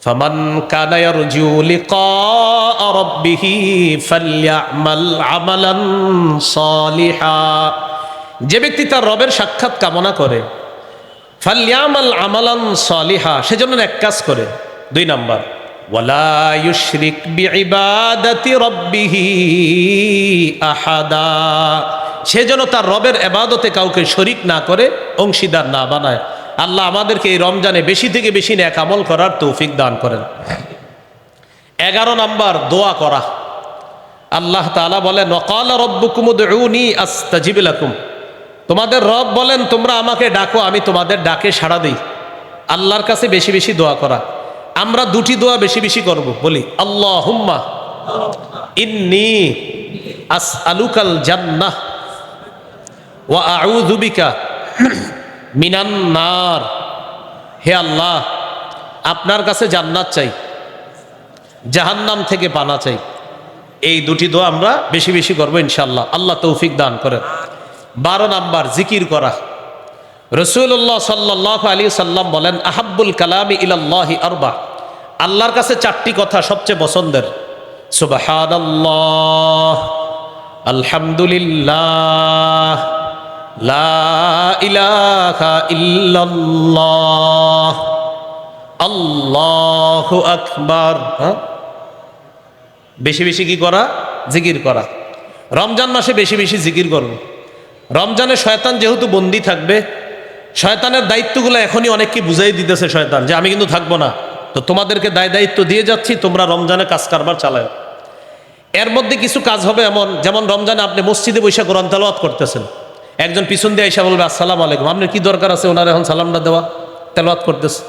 ফামান কানা ইয়ারজু লিকা রাব্বিহি ফালইয়ামাল আমালান সালিহা, যে ব্যক্তি তার রবের সাক্ষাৎ কামনা করে, ফালইয়ামাল আমালান সালিহা, সেজন্য এক কাজ করে। 2 নাম্বার, ওয়ালা ইউশরিক বিইবাদাতি রাব্বিহি আহাদা, সেজন্য তার রবের ইবাদতে কাউকে শরীক না করে, অংশীদার না বানায়। আল্লাহ আমাদেরকে এই রমজানে বেশি থেকে বেশি নেক আমল করার তৌফিক দান করেন। 11 নাম্বার, দোয়া করা। আল্লাহ তাআলা বলেন, ওয়াকালা রাব্বুকুম উদউনি আস্তাজিব লাকুম, তোমাদের রব বলেন তোমরা আমাকে ডাকো, আমি তোমাদের ডাকে সাড়া দিই। আল্লাহর কাছে বেশি বেশি দোয়া করা। আমরা 2টি দোয়া বেশি বেশি করব, বলি আল্লাহুম্মা ইন্নী আসআলুকাল জান্নাহ ওয়া আউযু বিকা মিনান নার, হে আল্লাহ আপনার কাছে জান্নাত চাই, জাহান্নাম থেকে পানা চাই। এই 2টি দোয়া আমরা বেশি বেশি করব ইনশাআল্লাহ, আল্লাহ তৌফিক দান করেন। 12 নাম্বার, জিকির করা। রাসূলুল্লাহ সাল্লাল্লাহু আলাইহি সাল্লাম বলেন, আহাব্বুল কালামি ইলাল্লাহি আরবা, আল্লাহর কাছে 4টি কথা সবচেয়ে পছন্দের। সুবহানাল্লাহ, আলহামদুলিল্লাহ, লা ইলাহা ইল্লাল্লাহ, আল্লাহু আকবার। বেশি বেশি কি করা? জিকির করা। রমজান মাসে বেশি বেশি জিকির করব। রমজানে শয়তান যেহেতু বন্দী থাকবে, শয়তানের দায়িত্বগুলো এখনই অনেককে বুঝাই দিতেছে শয়তান, যে আমি কিন্তু থাকবো না, তো তোমাদেরকে দায়িত্ব দিয়ে যাচ্ছি, তোমরা রমজানে কাজ কারবার চালায়। এর মধ্যে কিছু কাজ হবে এমন, যেমন রমজানে আপনি মসজিদে বসে কোরআন তেলাওয়াত করতেছেন, একজন পিছন দিয়ে আইসা বলবে আসসালামু আলাইকুম, আপনার কি দরকার আছে ওনার এখন সালামটা দেওয়া? তেলাওয়াত করতেছে,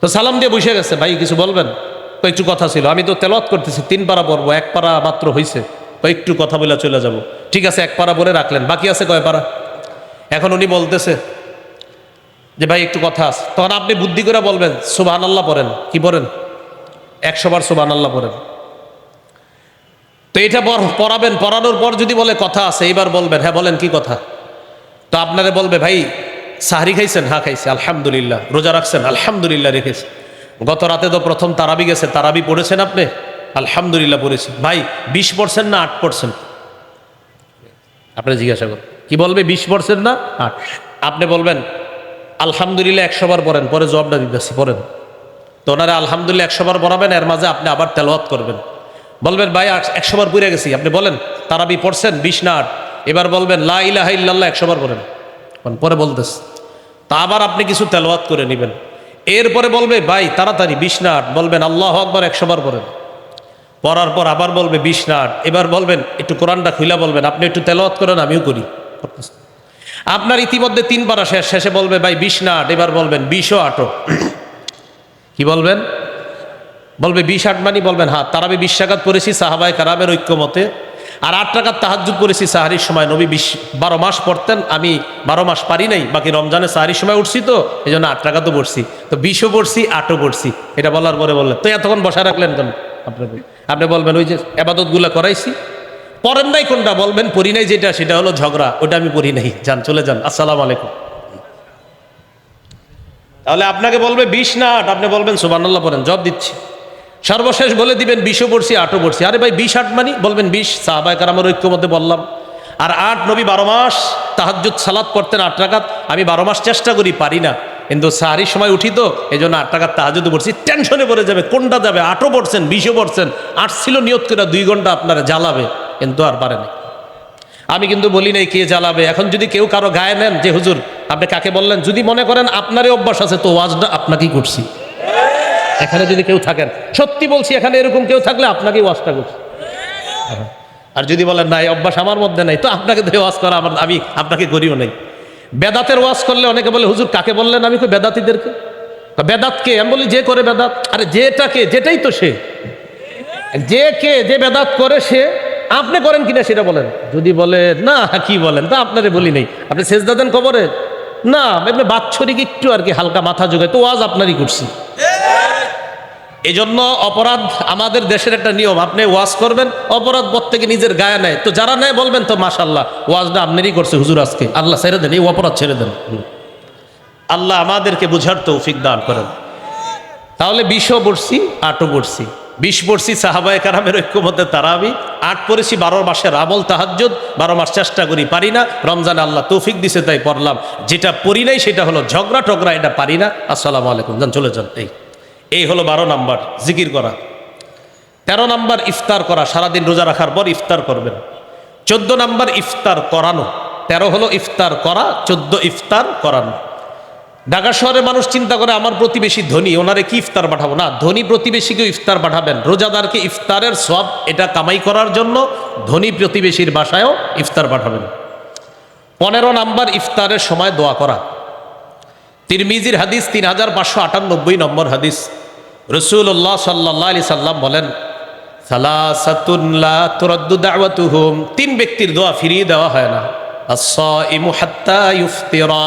তো সালাম দিয়ে বসে গেছে, ভাই কিছু বলবেন? একটু কথা ছিল, আমি তো তেলাওয়াত করতেছি, 3 পারা পড়বো, 1 পারা মাত্র হয়েছে, একটু কথা বলে চলে যাব। ঠিক আছে, 1 পারা বলে রাখলেন, বাকি আছে কয় পারা? এখন উনি বলতেছে যে ভাই একটু কথা আছে, তখন আপনি বুদ্ধি করে বলবেন সুবহানাল্লাহ পড়েন। কি পড়েন? 100 বার সুবহানাল্লাহ পড়েন। তো এটা পড়াবেন, পড়ানোর পর যদি বলে কথা আছে, এইবার বলবেন হ্যাঁ বলেন কি কথা। তো আপনারে বলবে ভাই সাহরি খাইছেন? হ্যাঁ খাইছে, আলহামদুলিল্লাহ। রোজা রাখছেন? আলহামদুলিল্লাহ রেখেছে। গত রাতে তো প্রথম তারাবি গেছে, তারাবি পড়েছেন আপনি? আলহামদুলিল্লাহ পড়েছি। ভাই 20% না 8%? আপনি জিজ্ঞাসা করেন, কি বলবে? 20% না 8? আপনি বলবেন আলহামদুলিল্লাহ 100 বার পড়েন, পরে জবাবটা দিতেছি পড়েন। তো ওনারা আলহামদুলিল্লাহ 100 বার পড়াবেন, এর মাঝে আপনি আবার তেলাওয়াত করবেন। বলবেন ভাই 100 বার পড়ে গেছি, আপনি বলেন তারাবি পড়ছেন 20 না 8? এবার বলবেন লা ইলাহা ইল্লাল্লাহ 100 বার পড়েন, পরে বলতেছে। তা আবার আপনি কিছু তেলাওয়াত করে নেবেন। এরপরে বলবে ভাই তাড়াতাড়ি 20 না 8? বলবেন আল্লাহু আকবার 100 বার পড়েন। পড়ার পর আবার বলবে 20 না 8? এবার বলবেন একটু কোরআনটা খুইলা বলবেন, আপনি একটু তেলাওয়াত করেন, আমিও করি। আপনার ইতিমধ্যে 3 পারা শেষ, শেষে বলবে ভাই 20 না 8? এবার বলবেন 20 ও 8? কি বলবেন? বলবে 20 8 মানে? বলবেন হ্যাঁ, তারাবি 20 রাকাত পড়েছি সাহাবায়ে কেরামের ঐক্যমতে, আর 8 রাকাত তাহাজ্জুদ পড়েছি সাহারির সময়। নবী 12 মাস পড়তেন, আমি 12 মাস পারি নাই, বাকি রমজানে সাহারির সময় উঠছি, তো এই জন্য 8 রাকাতও পড়ছি। তো 20ও পড়ছি 8ও পড়ছি। এটা বলার পরে বললেন তো এতক্ষণ বসা রাখলেন কেন? আপনি বলবেন ওই যে ইবাদতগুলো করাইছি। পড়েন নাই কোনটা? বলবেন পড়ি নাই যেটা, সেটা হলো ঝগড়া, ওটা আমি পড়ি নাই, যান চলে যান, আসসালামু আলাইকুম। তাহলে আপনাকে বলবে 20 না 8? আপনি বলবেন সুবহানাল্লাহ পড়েন, জবাব দিচ্ছি। সর্বশেষ বলে দিবেন 20ও পড়ছি 8ও পড়ছি। আরে ভাই 20 8 মানে? বলবেন 20 সাহাবায়ে কেরামের ঐক্যমতে বললাম, আর 8 নবী 12 মাস তাহাজ্জুদ সালাত পড়তেন 8 রাকাত, আমি 12 মাস চেষ্টা করি, পারি না, কিন্তু সাহারির সময় উঠি, তো এই জন্য 8 রাকাত তাহাজ্জুদ পড়ছি। টেনশনে পড়ে যাবে কোনটা যাবে, 8ও পড়ছেন 20ও পড়ছেন, 8 ছিল নিয়ত করে 2 ঘন্টা আপনারা জ্বালাবে, কিন্তু আর পারে না। আমি কিন্তু বলি নাই কে জ্বালাবে। এখন যদি কেউ কারো গায়ে নেন যে হুজুর আপনি কাকে বললেন, যদি মনে করেন আপনারই অভ্যাস আছে, তো ওয়াজটা আপনাকেই করছি। এখানে যদি কেউ থাকেন, সত্যি বলছি, এখানে এরকম কেউ থাকলে আপনাকেই ওয়াজটা করছি। আর যদি বলেন না এই অভ্যাস আমার মধ্যে নাই, তো আপনাকে তো ওয়াজ করা আমি আপনাকে করিও নাই। বেদাতের ওয়াজ করলে অনেকে বলে হুজুর কাকে বললেন? আমি কই বেদাতীদেরকে। বেদাতকে? আমি বলি যে করে বেদাত। আরে যেটাকে, যেটাই তো সে, যে বেদাত করে সে। আপনি করেন কিনা সেটা বলেন। যদি বলে না কি বলেন, তা আপনারে বলি নেই, আপনি সেজদা দেন কবরে? না, এমনি বাৎসরিক একটু আর কি হালকা মাথা যোগায়, তো ওয়াজ আপনারই করছি। এই জন্য অপরাধ আমাদের দেশের একটা নিয়ম, আপনি ওয়াজ করবেন, অপরাধ প্রত্যেকে নিজের গায়ে নেয়, তো যারা নেয় বলবেন তো মাশাআল্লাহ ওয়াজটা আপনারই করছে হুজুর আজকে, আল্লাহ ছেড়ে দেন, এই অপরাধ ছেড়ে দেন। আল্লাহ আমাদেরকে বুঝার তৌফিক দান করেন। তাহলে 20ও পড়ছি 8ও পড়ছি, 20 পড়ছি সাহাবায়ে কারামের ঐক্যমতে তারাবি, 8 পড়েছি 12 মাসের আমল তাহাজ্জুদ, 12 মাস চেষ্টা করি পারি না, রমজানে আল্লাহ তৌফিক দিছে তাই পড়লাম। যেটা পড়ি নাই সেটা হলো ঝগড়া টগড়া, এটা পারি না। আসসালামু আলাইকুম, যান চলে যান। এই হলো 12 নাম্বার জিকির করা। 13 নাম্বার ইফতার করা, সারাদিন রোজা রাখার পর ইফতার করবেন। 14 নাম্বার ইফতার করানো। 13 হলো ইফতার করা, 14 ইফতার করানো। ঢাকা শহরের মানুষ চিন্তা করে আমার প্রতিবেশী ধনী, ওনারে কি ইফতার পাঠাবো? না, ধনী প্রতিবেশীকে ইফতার পাঠাবেন। রোজাদারকে ইফতারের সওয়াব এটা কামাই করার জন্য ধনী প্রতিবেশীর বাসায়ও ইফতার পাঠাবেন। 15 নাম্বার ইফতারের সময় দোয়া করা। তিরমিজির হাদিস 3598 নম্বর হাদিস, রাসূলুল্লাহ সাল্লাল্লাহু আলাইহি সাল্লাম বলেন, সালাসাতুন লা তুরাদ্দু দাওয়াতুহুম, 3 ব্যক্তির দোয়া ফিরিয়ে দেওয়া হয় না। আস-সাইমু হাত্তা ইফতিরা,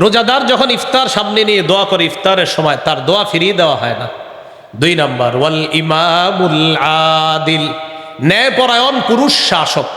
রোজাদার যখন ইফতার সামনে নিয়ে দোয়া করে ইফতারের সময় তার দোয়া ফিরিয়ে দেওয়া হয় না। 2 নাম্বার ওয়াল ইমামুল আদিল, ন্যায়পরায়ণ পুরুষ শাসক।